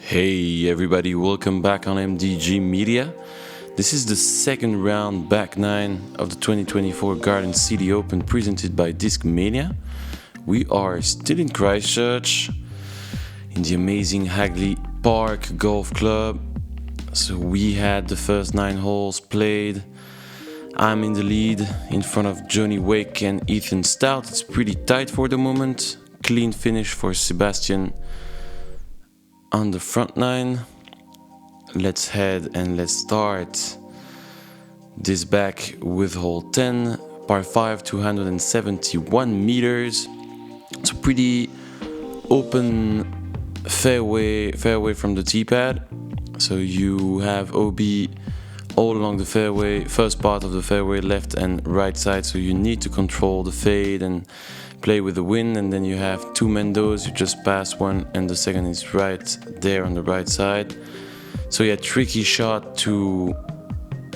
Hey everybody, welcome back on MDG Media. This is the second round back nine of the 2024 Garden City Open presented by Discmania. We are still in Christchurch in the amazing Hagley Park Golf Club. So we had the first 9 holes played. I'm in the lead in front of Johnny Wake and Ethan Stout. It's pretty tight for the moment. Clean finish for Sebastian on the front 9. Let's head and let's start this back with hole 10, par 5, 271 meters. It's a pretty open fairway from the tee pad. So you have OB all along the fairway, first part of the fairway, left and right side. So you need to control the fade and play with the wind. And then you have 2 Mendos, you just pass one and the second is right there on the right side. So yeah, tricky shot to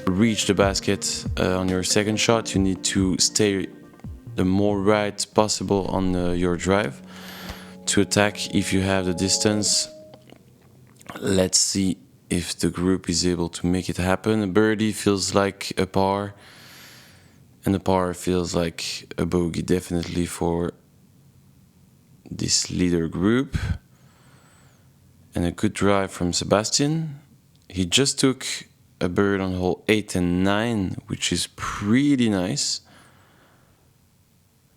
reach the basket. On your second shot you need to stay the more right possible on your drive to attack if you have the distance. Let's see if the group is able to make it happen. A birdie feels like a par, and a par feels like a bogey, definitely, for this leader group. And a good drive from Sebastian. He just took a bird on hole 8 and 9, which is pretty nice.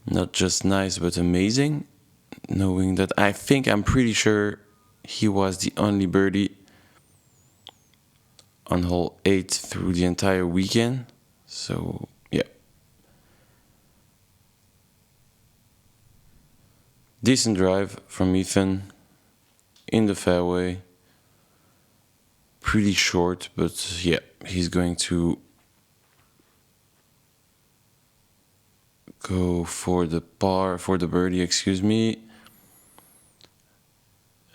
Not just nice, but amazing. Knowing that I'm pretty sure he was the only birdie on hole 8 through the entire weekend. So yeah, decent drive from Ethan in the fairway. Pretty short, but yeah, he's going to go for the birdie, excuse me.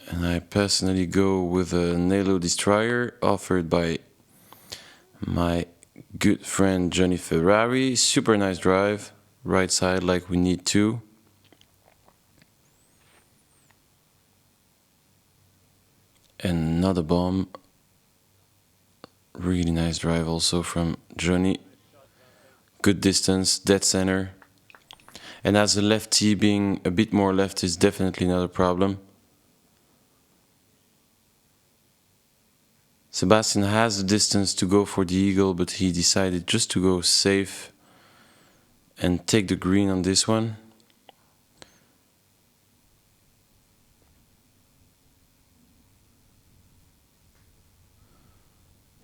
And I personally go with a Nalo Destroyer offered by my good friend Johnny Ferrari. Super nice drive, right side like we need to. And another bomb. Really nice drive also from Johnny. Good distance, dead center. And as a lefty, being a bit more left is definitely not a problem. Sebastian has the distance to go for the eagle, but he decided just to go safe and take the green on this one.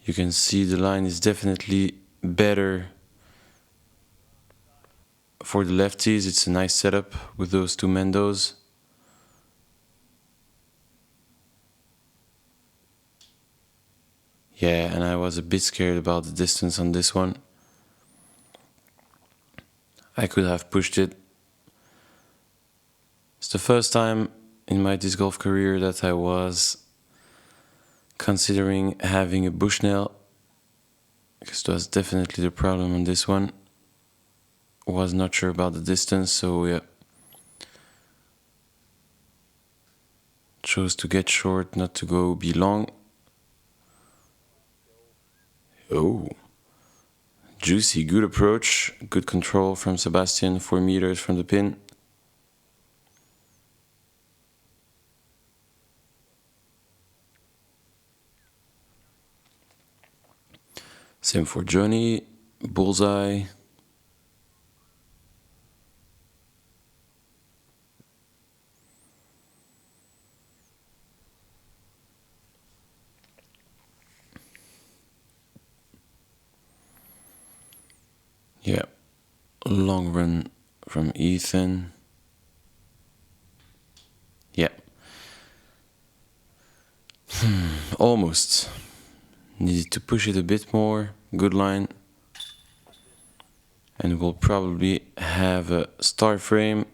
You can see the line is definitely better for the lefties. It's a nice setup with those 2 Mendos. Yeah, and I was a bit scared about the distance on this one. I could have pushed it. It's the first time in my disc golf career that I was considering having a Bushnell, because that was definitely the problem on this one. Was not sure about the distance, so yeah, chose to get short, not to go be long. Oh, juicy, good approach, good control from Sebastian, 4 meters from the pin. Same for Johnny, bullseye. Yeah, long run from Ethan. Yeah. Almost. Needed to push it a bit more. Good line. And we'll probably have a star frame.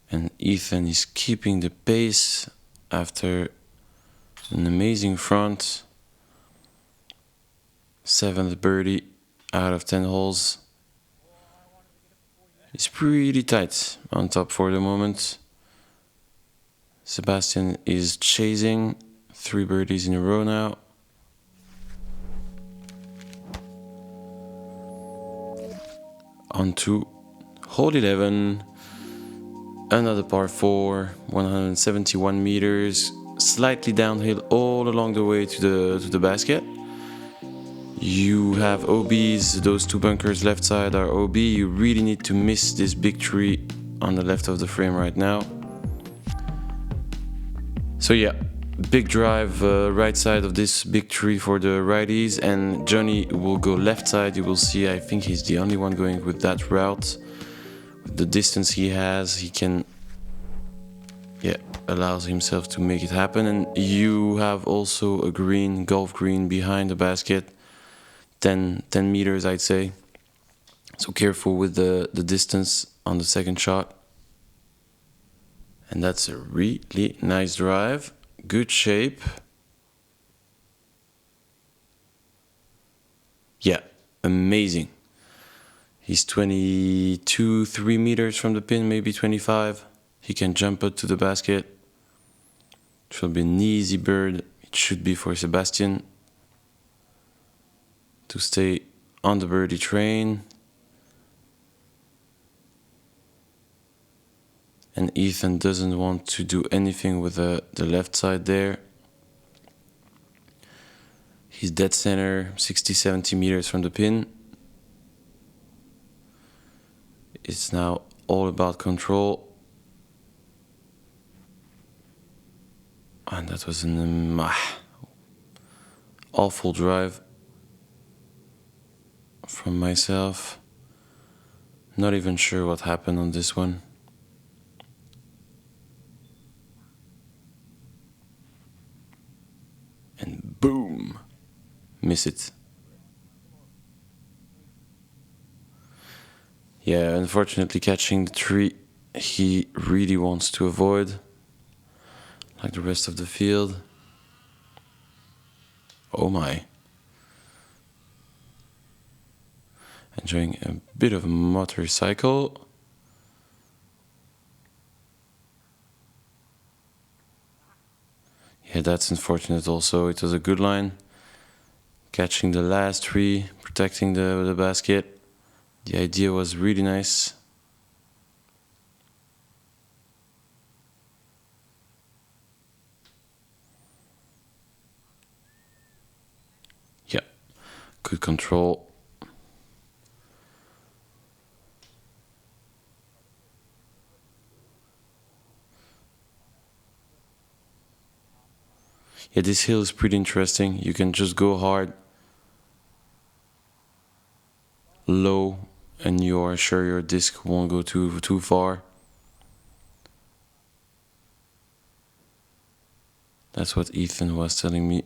And Ethan is keeping the pace after an amazing front. 7th birdie out of 10 holes. It's pretty tight on top for the moment. Sebastian is chasing 3 birdies in a row now. On to hole 11, another par 4, 171 meters, slightly downhill all along the way to the basket. You have OBs, those 2 bunkers left side are OB. You really need to miss this big tree on the left of the frame right now. So yeah, big drive right side of this big tree for the righties, and Johnny will go left side. You will see, I think he's the only one going with that route. With the distance he has, he can, allows himself to make it happen. And you have also a green, golf green behind the basket, 10 meters I'd say. So careful with the distance on the second shot. And that's a really nice drive. Good shape. Yeah, amazing. He's 3 meters from the pin, maybe 25. He can jump it to the basket. It will be an easy bird. It should be for Sebastian to stay on the birdie train. And Ethan doesn't want to do anything with the left side there. He's dead center, 60-70 meters from the pin. It's now all about control. And that was an awful drive from myself. Not even sure what happened on this one. And boom, miss it. Yeah, unfortunately catching the tree he really wants to avoid, like the rest of the field. Oh my. Enjoying a bit of a motorcycle. Yeah, that's unfortunate also. It was a good line. Catching the last tree, protecting the basket. The idea was really nice. Yeah, good control. Yeah, this hill is pretty interesting. You can just go hard, low, and you are sure your disc won't go too far. That's what Ethan was telling me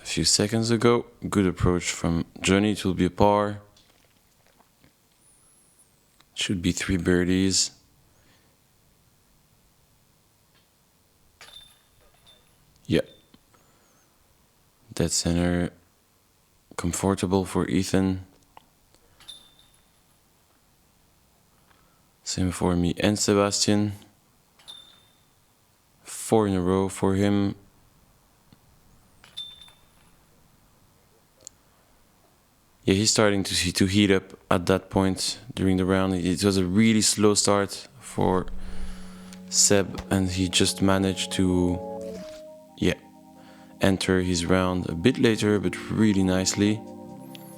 a few seconds ago. Good approach from Johnny. It will be a par. Should be 3 birdies. Yeah. Dead center. Comfortable for Ethan. Same for me and Sebastian. 4 in a row for him. Yeah, he's starting to heat up at that point during the round. It was a really slow start for Seb, and he just managed to enter his round a bit later, but really nicely.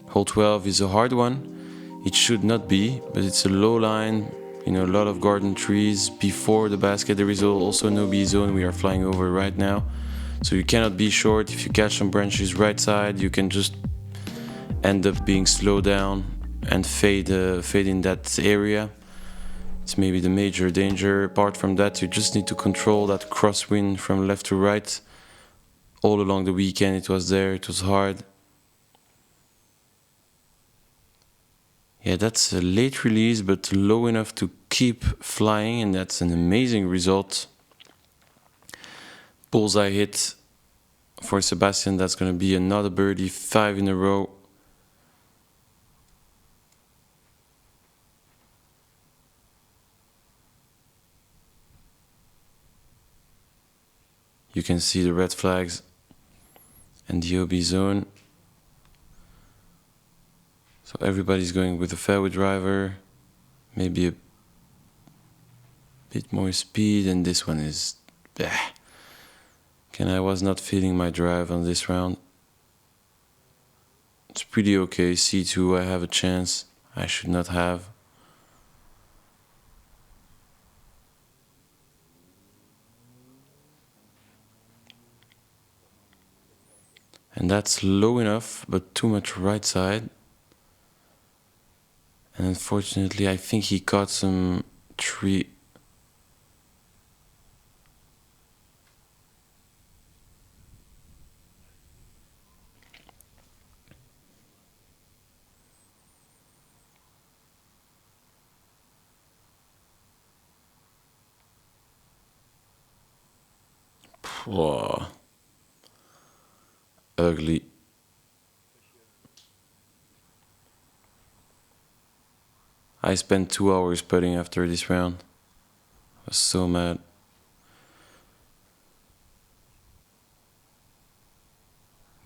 Hole 12 is a hard one. It should not be, but it's a low line, a lot of garden trees before the basket. There is also no B zone we are flying over right now, so you cannot be short. If you catch some branches right side, you can just end up being slowed down and fade in that area. It's maybe the major danger. Apart from that, you just need to control that crosswind from left to right. All along the weekend it was there, it was hard. Yeah, that's a late release, but low enough to keep flying, and that's an amazing result. Bullseye hit for Sebastian, that's going to be another birdie, 5 in a row. You can see the red flags and the OB zone. So everybody's going with a fairway driver, maybe a bit more speed, and this one is... I was not feeling my drive on this round. It's pretty okay. C2, I have a chance. I should not have. And that's low enough, but too much right side. And unfortunately, I think he caught some tree. Whoa. Ugly. I spent 2 hours putting after this round. I was so mad.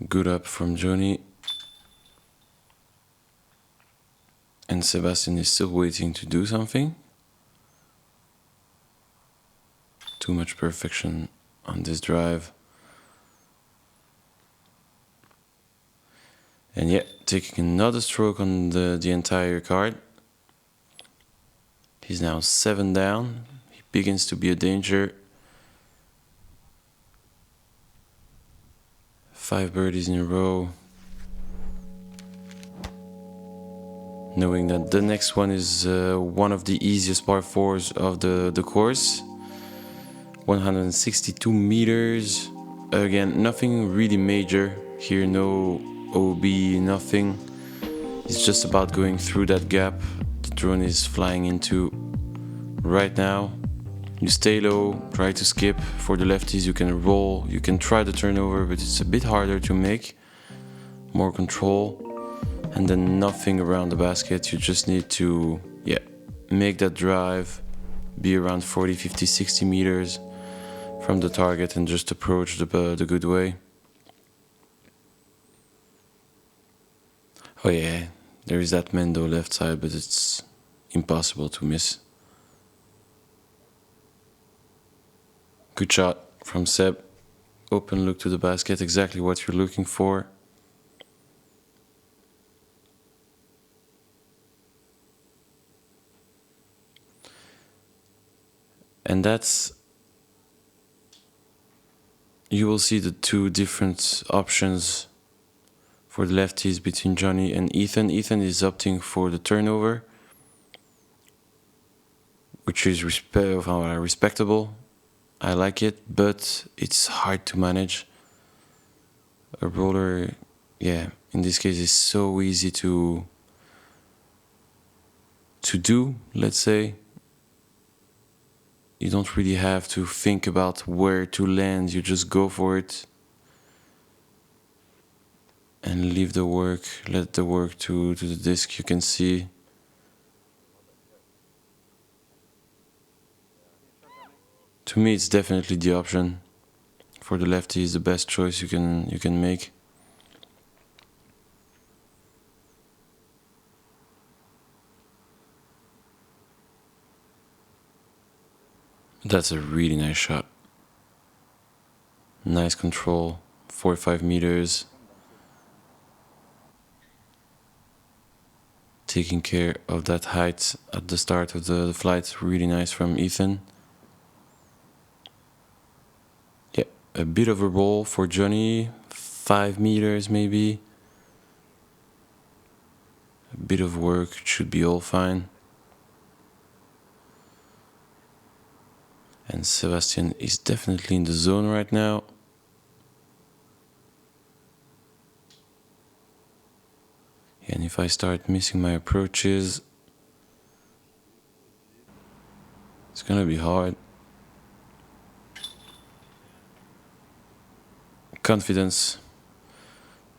Good up from Johnny. And Sebastian is still waiting to do something. Too much perfection on this drive. And yeah, taking another stroke on the entire card. He's now 7 down. He begins to be a danger. 5 birdies in a row. Knowing that the next one is one of the easiest par 4s of the course. 162 meters. Again, nothing really major here, no OB, nothing. It's just about going through that gap the drone is flying into right now. You stay low, try to skip. For the lefties, you can roll, you can try the turnover, but it's a bit harder to make. More control. And then nothing around the basket. You just need to, make that drive, be around 40, 50, 60 meters from the target and just approach the good way. Oh yeah, there is that Mendo left side, but it's impossible to miss. Good shot from Seb. Open look to the basket, exactly what you're looking for. And that's... You will see the two different options for the lefties between Johnny and Ethan. Ethan is opting for the turnover, which is respectable. I like it, but it's hard to manage. A roller, in this case is so easy to do, let's say. You don't really have to think about where to land, you just go for it. And leave the work, let the work to the disc. You can see to me it's definitely the option for the lefty, is the best choice you can make. That's a really nice shot. Nice control, 4 or 5 meters. Taking care of that height at the start of the flight, really nice from Ethan. Yeah, a bit of a roll for Johnny, 5 meters maybe. A bit of work, it should be all fine. And Sebastian is definitely in the zone right now. And if I start missing my approaches, it's gonna be hard. confidence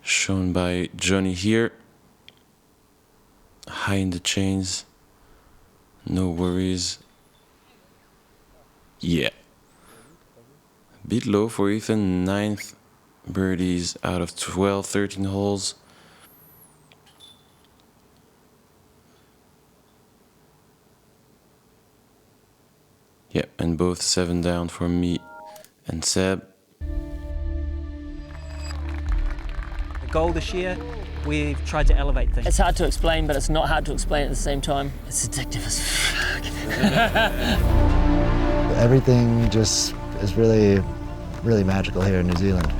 shown by Johnny here. High in the chains, no worries. Yeah. A bit low for Ethan, 9th birdies out of 12, 13 holes. Yeah, and both 7 down for me and Seb. The goal this year, we've tried to elevate things. It's hard to explain, but it's not hard to explain at the same time. It's addictive as fuck. Everything just is really, really magical here in New Zealand.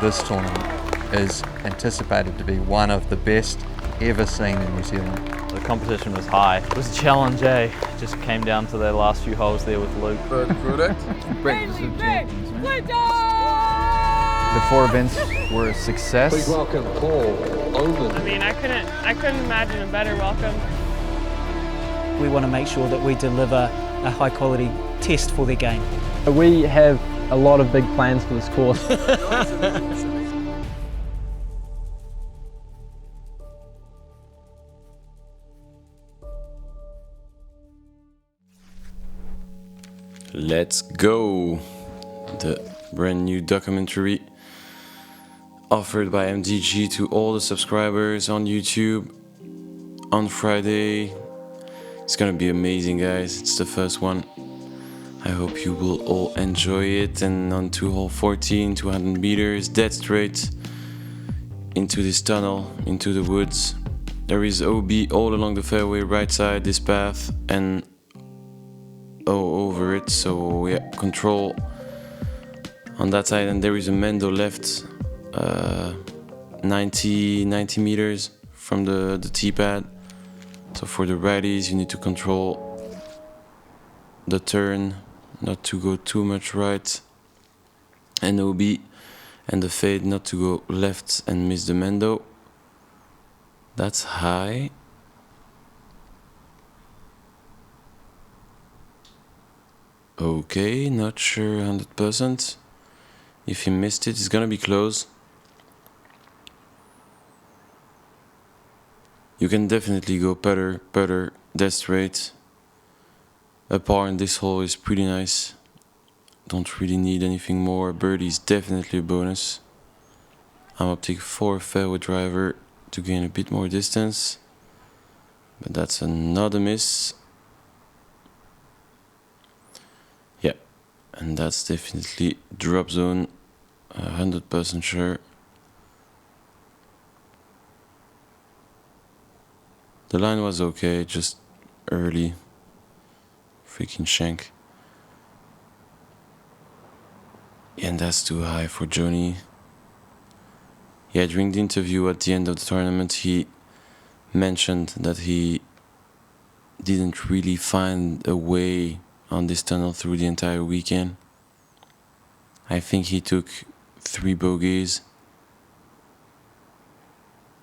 This tournament is anticipated to be one of the best ever seen in New Zealand. The competition was high. It was a challenge, eh? It just came down to the last few holes there with Luke. Breakfast of champions, man. The 4 events were a success. Please welcome Paul Oman. I mean, I couldn't imagine a better welcome. We want to make sure that we deliver a high quality test for their game. We have a lot of big plans for this course. Let's go! The brand new documentary offered by MDG to all the subscribers on YouTube on Friday. It's gonna be amazing, guys. It's the first one. I hope you will all enjoy it. And on 2 hole 14, 200 meters, dead straight into this tunnel, into the woods. There is OB all along the fairway, right side, this path, and over it. So yeah, control on that side. And there is a Mendo left, 90 meters from the tee pad. So for the righties, you need to control the turn, not to go too much right, and OB, and the fade, not to go left and miss the Mendo. That's high. Okay, not sure 100%. If he missed it, it's gonna be close. You can definitely go putter, dead straight. A par in this hole is pretty nice. Don't really need anything more. Birdie is definitely a bonus. I'm opting for a fairway driver to gain a bit more distance. But that's another miss. Yeah, and that's definitely drop zone. 100% sure. The line was okay, just early. Freaking shank. And that's too high for Johnny. Yeah, during the interview at the end of the tournament, he mentioned that he didn't really find a way on this tunnel through the entire weekend. I think he took 3 bogeys.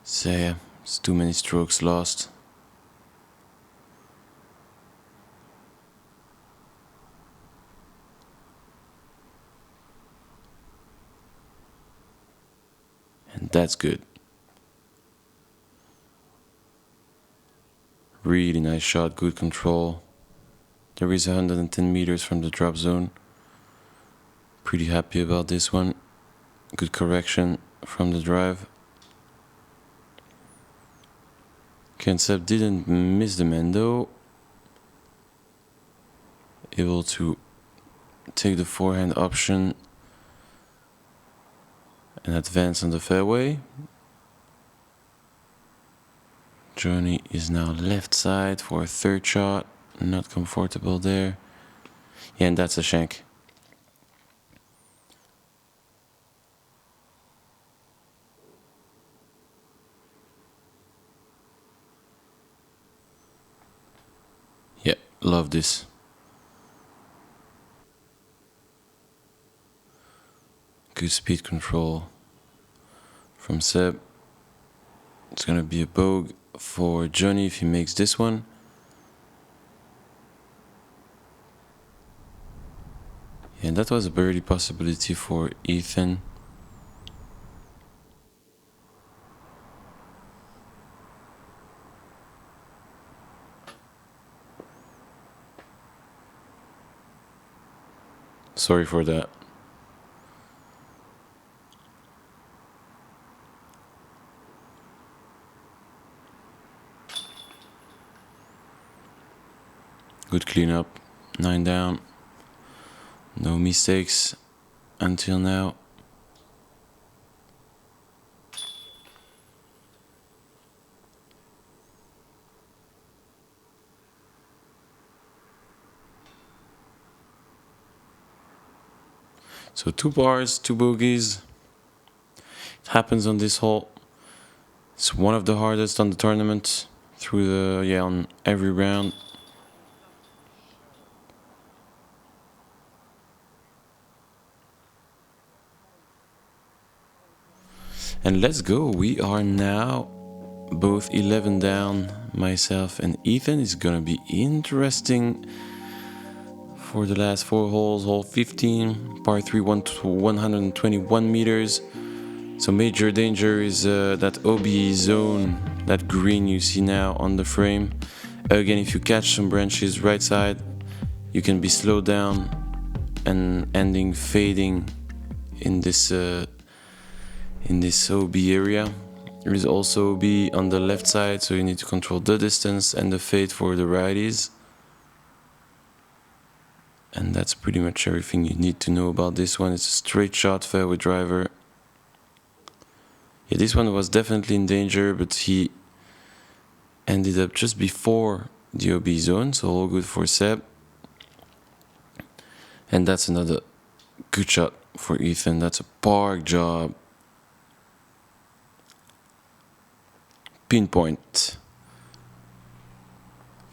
So yeah, it's too many strokes lost. And that's good. Really nice shot, good control. There is 110 meters from the drop zone. Pretty happy about this one. Good correction from the drive. Seb didn't miss the Mendo. Able to take the forehand option and advance on the fairway. Johnny is now left side for a 3rd shot. Not comfortable there. Yeah, and that's a shank. Yeah, love this. Good speed control from Seb. It's gonna be a bogey for Johnny if he makes this one. And that was a birdie possibility for Ethan. Sorry for that. Good cleanup. 9 down. No mistakes until now. So 2 pars, 2 bogeys. It happens on this hole. It's one of the hardest on the tournament through the on every round. And let's go. We are now both 11 down, myself and Ethan. It's gonna be interesting for the last 4 holes. Hole 15, par 3, 121 meters. So major danger is that OB zone, that green you see now on the frame. Again, if you catch some branches right side, you can be slowed down and ending fading in this OB area. There is also OB on the left side, so you need to control the distance and the fade for the righties. And that's pretty much everything you need to know about this one. It's a straight shot fairway driver. Yeah, this one was definitely in danger, but he ended up just before the OB zone, so all good for Seb. And that's another good shot for Ethan. That's a park job. Pinpoint.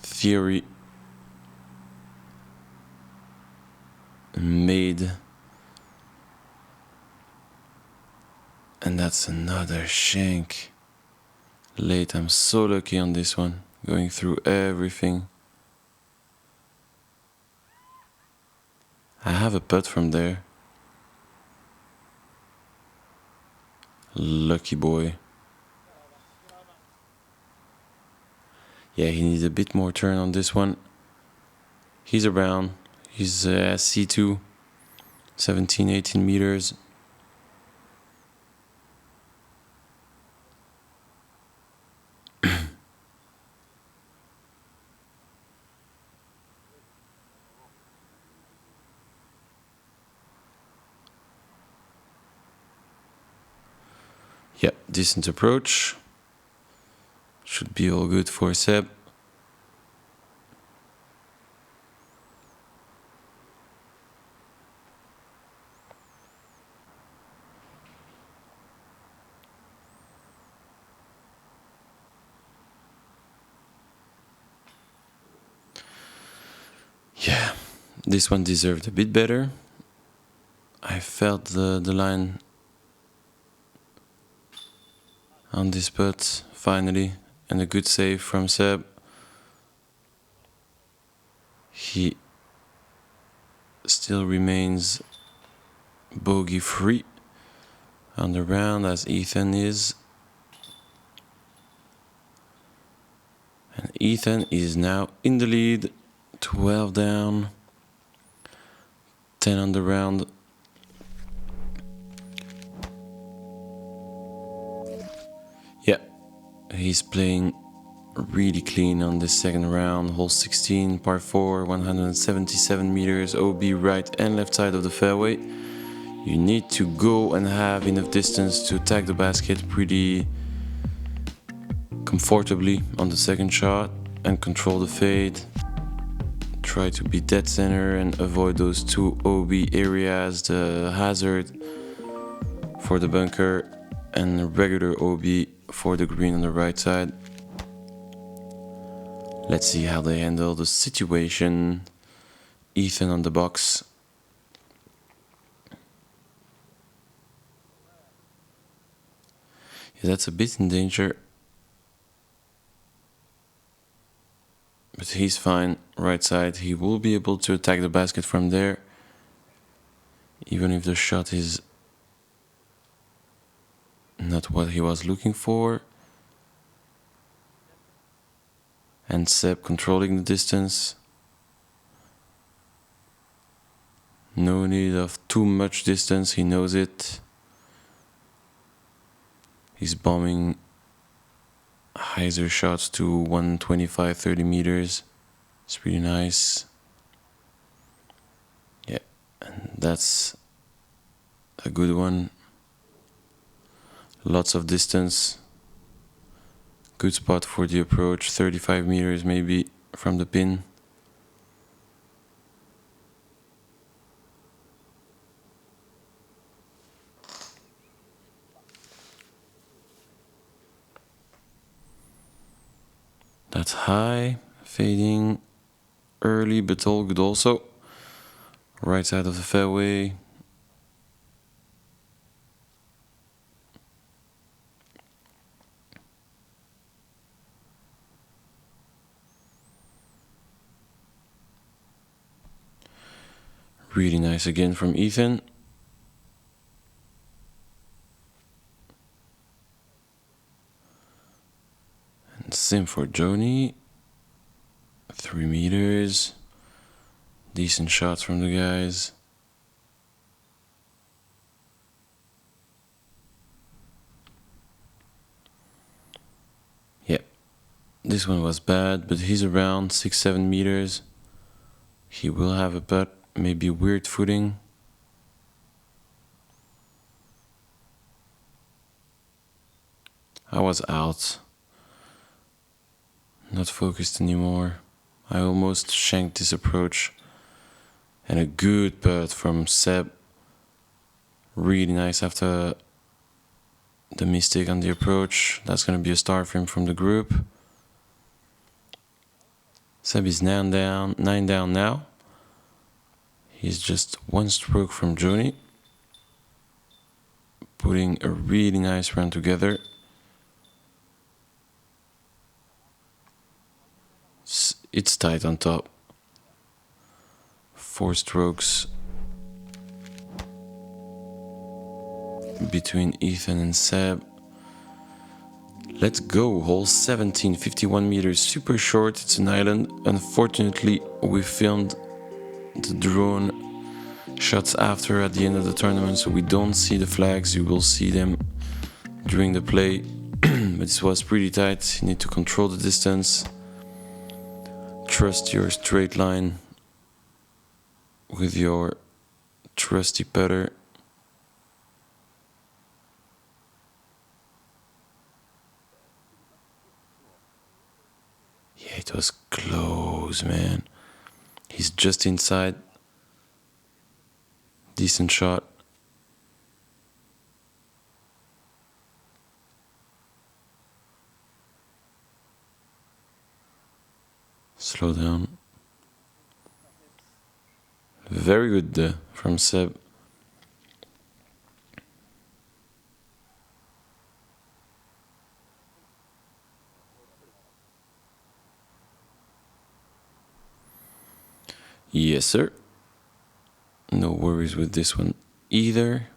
Theory. Made. And that's another shank. Late, I'm so lucky on this one. Going through everything. I have a putt from there. Lucky boy. Yeah, he needs a bit more turn on this one. He's around. He's C2. 17, 18 meters. Yeah, decent approach. Should be all good for Seb. Yeah, this one deserved a bit better. I felt the line on this putt finally, and a good save from Seb. He still remains bogey free on the round as Ethan is. And Ethan is now in the lead, 12 down, 10 on the round. Yeah, he's playing really clean on the second round. Hole 16, par 4, 177 meters, OB right and left side of the fairway. You need to go and have enough distance to attack the basket pretty comfortably on the second shot and control the fade. Try to be dead center and avoid those 2 OB areas, the hazard for the bunker and the regular OB for the green on the right side. Let's see how they handle the situation. Ethan on the box. Yeah, that's a bit in danger. But he's fine. Right side, he will be able to attack the basket from there. even if the shot is not what he was looking for. And Seb controlling the distance. No need of too much distance, he knows it. He's bombing hyzer shots to 125, 30 meters. It's pretty nice. Yeah, and that's a good one. Lots of distance. Good spot for the approach, 35 meters maybe from the pin. That's high, fading early, but all good also. Right side of the fairway. Really nice again from Ethan. And same for Joni. 3 meters. Decent shots from the guys. Yeah, this one was bad, but he's around 6-7 meters. He will have a putt, maybe weird footing. I was out. Not focused anymore. I almost shanked this approach. And a good putt from Seb. Really nice after the mistake on the approach. That's going to be a star for him from the group. Seb is 9 down now. He's just one stroke from Joni. Putting a really nice round together. It's tight on top. 4 strokes between Ethan and Seb. Let's go. Hole 17, 51 meters, super short. It's an island. Unfortunately, we filmed the drone shots after at the end of the tournament, so we don't see the flags. You will see them during the play. But this was pretty tight. You need to control the distance. Trust your straight line with your trusty putter. Yeah, it was close, man. He's just inside. Decent shot. Slow down. Very good from Seb. Yes, sir. No worries with this one either.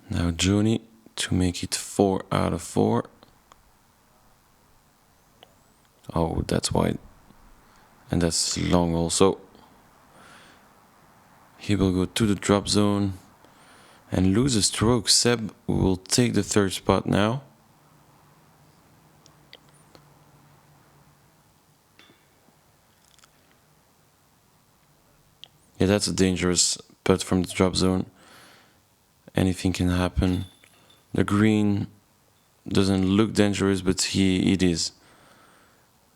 Now Joni to make it 4 out of 4. Oh, that's wide. And that's long also. He will go to the drop zone and lose a stroke. Seb will take the 3rd spot now. Yeah, that's a dangerous putt from the drop zone. Anything can happen. The green doesn't look dangerous, but it is.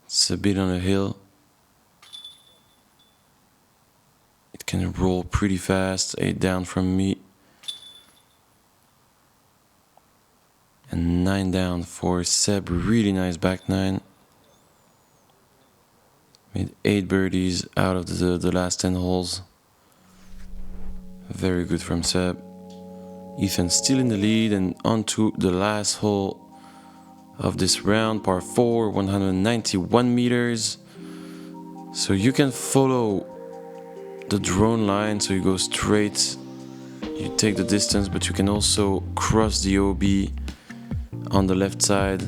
It's a bit on a hill. It can roll pretty fast. 8 down from me. And 9 down for Seb. Really nice back 9. Made 8 birdies out of the last 10 holes. Very good from Seb. Ethan still in the lead and on to the last hole of this round, par 4, 191 meters. So you can follow the drone line, so you go straight, you take the distance, but you can also cross the OB on the left side,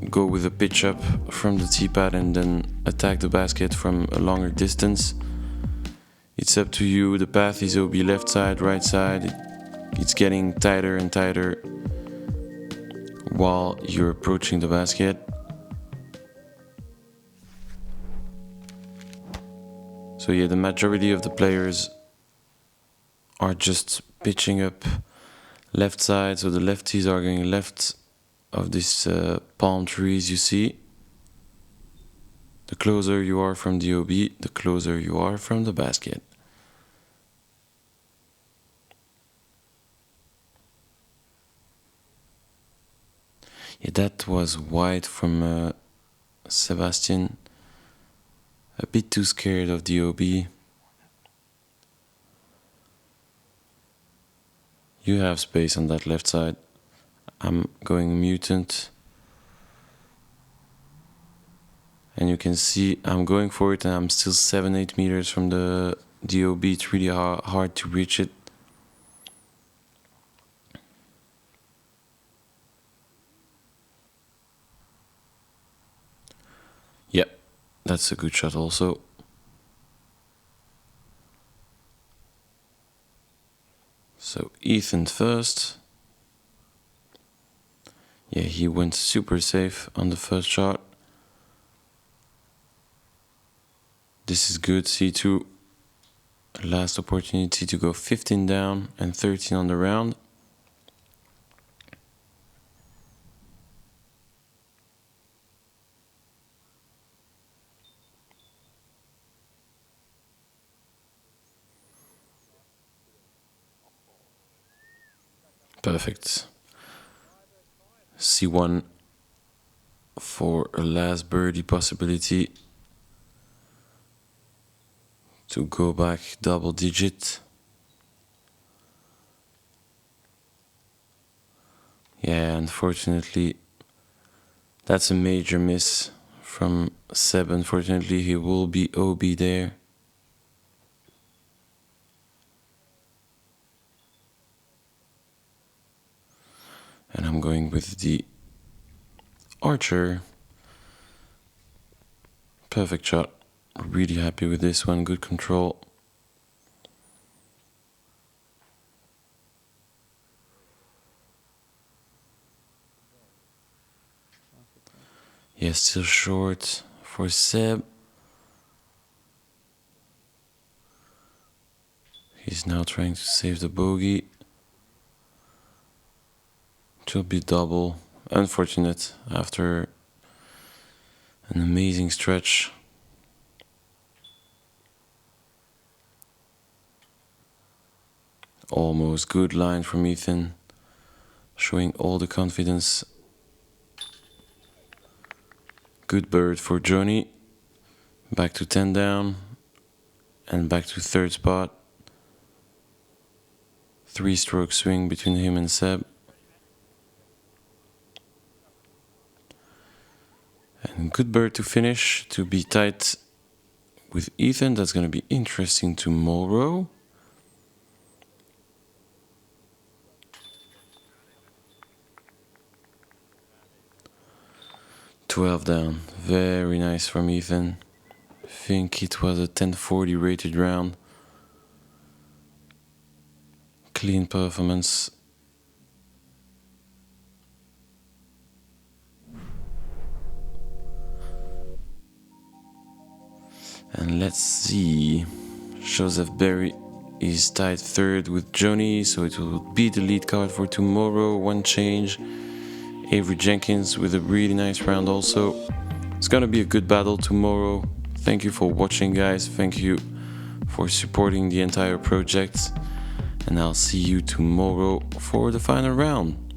go with a pitch up from the tee pad and then attack the basket from a longer distance. It's up to you. The path is OB left side, right side. It's getting tighter and tighter while you're approaching the basket. So yeah, the majority of the players are just pitching up left side, so the lefties are going left of these palm trees you see. The closer you are from the OB, the closer you are from the basket. Yeah, that was wide from Sebastian. A bit too scared of the OB. You have space on that left side. I'm going mutant. And you can see I'm going for it and I'm still 7-8 meters from the OB. It's really hard to reach it. Yep, that's a good shot also. So Ethan first. Yeah, he went super safe on the first shot. This is good, C2. Last opportunity to go 15 down and 13 on the round. Perfect. C1 for a last birdie possibility to go back double digit. Yeah, unfortunately, that's a major miss from Seb. Unfortunately, he will be OB there. And I'm going with the Archer. Perfect shot. Really happy with this one. Good control. Yeah, still short for Seb. He's now trying to save the bogey. It will be double. Unfortunate after an amazing stretch. Almost good line from Ethan, showing all the confidence. Good bird for Johnny. Back to 10 down and back to third spot. 3-stroke swing between him and Seb. And good bird to finish, to be tight with Ethan. That's going to be interesting tomorrow. $12 down. Very nice from Ethan. I think it was a 1040 rated round. Clean performance. And let's see. Joseph Berry is tied third with Johnny, so it will be the lead card for tomorrow. One change. Avery Jenkins with a really nice round also. It's gonna be a good battle tomorrow. Thank you for watching, guys. Thank you for supporting the entire project. And I'll see you tomorrow for the final round.